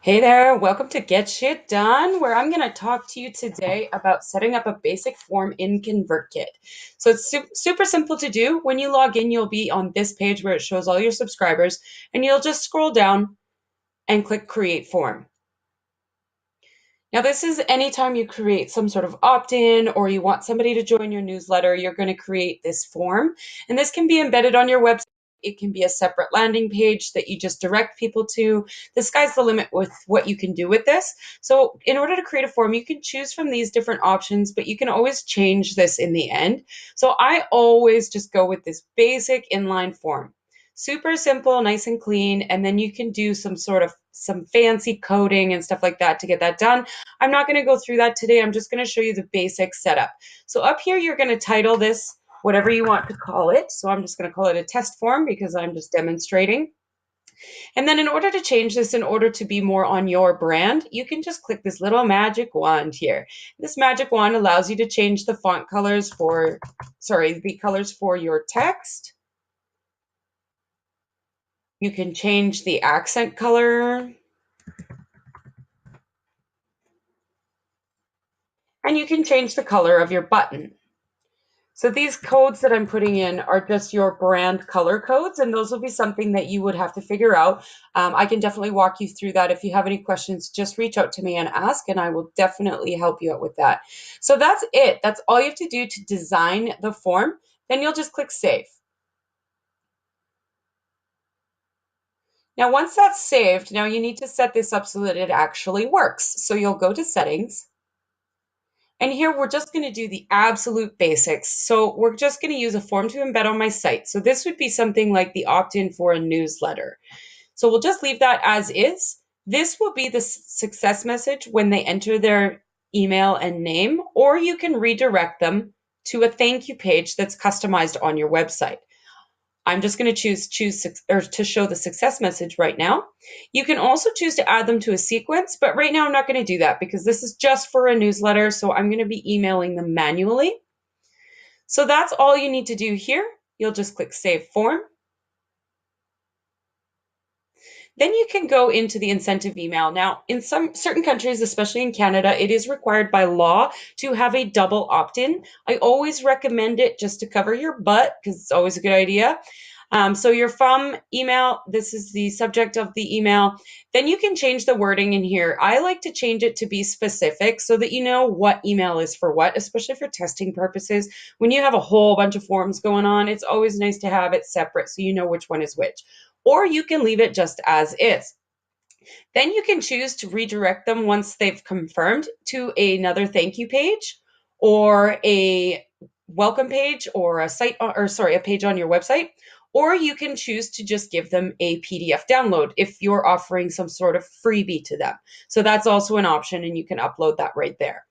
Hey there, welcome to Get Shit Done, where I'm going to talk to you today about setting up a basic form in ConvertKit. So it's super simple to do. When you log in, you'll be on this page where it shows all your subscribers, and you'll just scroll down and click Create Form. Now, this is anytime you create some sort of opt-in or you want somebody to join your newsletter, you're going to create this form. And this can be embedded on your website. It can be a separate landing page that you just direct people to. The sky's the limit with what you can do with this. So in order to create a form, you can choose from these different options, but you can always change this in the end. So I always just go with this basic inline form. Super simple, nice and clean, and then you can do some fancy coding and stuff like that to get that done. I'm not going to go through that today. I'm just going to show you the basic setup. So up here, you're going to title this whatever you want to call it. So I'm just going to call it a test form because I'm just demonstrating. And then in order to change this, in order to be more on your brand, you can just click this little magic wand here. This magic wand allows you to change the font colors the colors for your text. You can change the accent color. And you can change the color of your button. So these codes that I'm putting in are just your brand color codes, and those will be something that you would have to figure out. I can definitely walk you through that. If you have any questions, just reach out to me and ask, and I will definitely help you out with that. So that's it. That's all you have to do to design the form. Then you'll just click Save. Now, once that's saved, now you need to set this up so that it actually works. So you'll go to Settings. And here we're just going to do the absolute basics. So we're just going to use a form to embed on my site. So this would be something like the opt-in for a newsletter. So we'll just leave that as is. This will be the success message when they enter their email and name, or you can redirect them to a thank you page that's customized on your website. I'm just going to choose to show the success message right now. You can also choose to add them to a sequence, but right now I'm not going to do that because this is just for a newsletter, so I'm going to be emailing them manually. So that's all you need to do here. You'll just click Save Form. Then you can go into the incentive email. Now, in some certain countries, especially in Canada, it is required by law to have a double opt-in. I always recommend it just to cover your butt because it's always a good idea. So your from email, this is the subject of the email. Then you can change the wording in here. I like to change it to be specific so that you know what email is for what, especially for testing purposes. When you have a whole bunch of forms going on, it's always nice to have it separate so you know which one is which. Or you can leave it just as is. Then you can choose to redirect them once they've confirmed to another thank you page or a welcome page or a page on your website. Or you can choose to just give them a PDF download if you're offering some sort of freebie to them. So that's also an option, and you can upload that right there.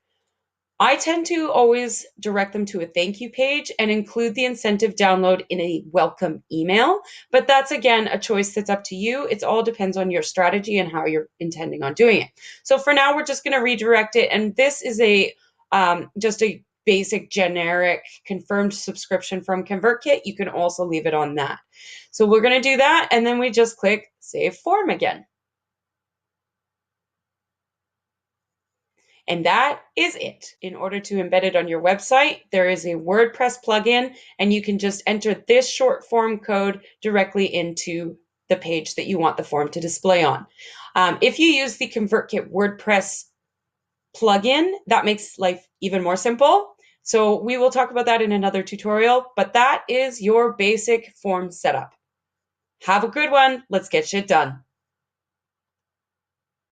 I tend to always direct them to a thank you page and include the incentive download in a welcome email. But that's, again, a choice that's up to you. It all depends on your strategy and how you're intending on doing it. So for now, we're just going to redirect it. And this is just a basic generic confirmed subscription from ConvertKit. You can also leave it on that. So we're going to do that. And then we just click Save Form again. And that is it. In order to embed it on your website, there is a WordPress plugin, and you can just enter this short form code directly into the page that you want the form to display on. If you use the ConvertKit WordPress plugin, that makes life even more simple. So we will talk about that in another tutorial, but that is your basic form setup. Have a good one. Let's get shit done.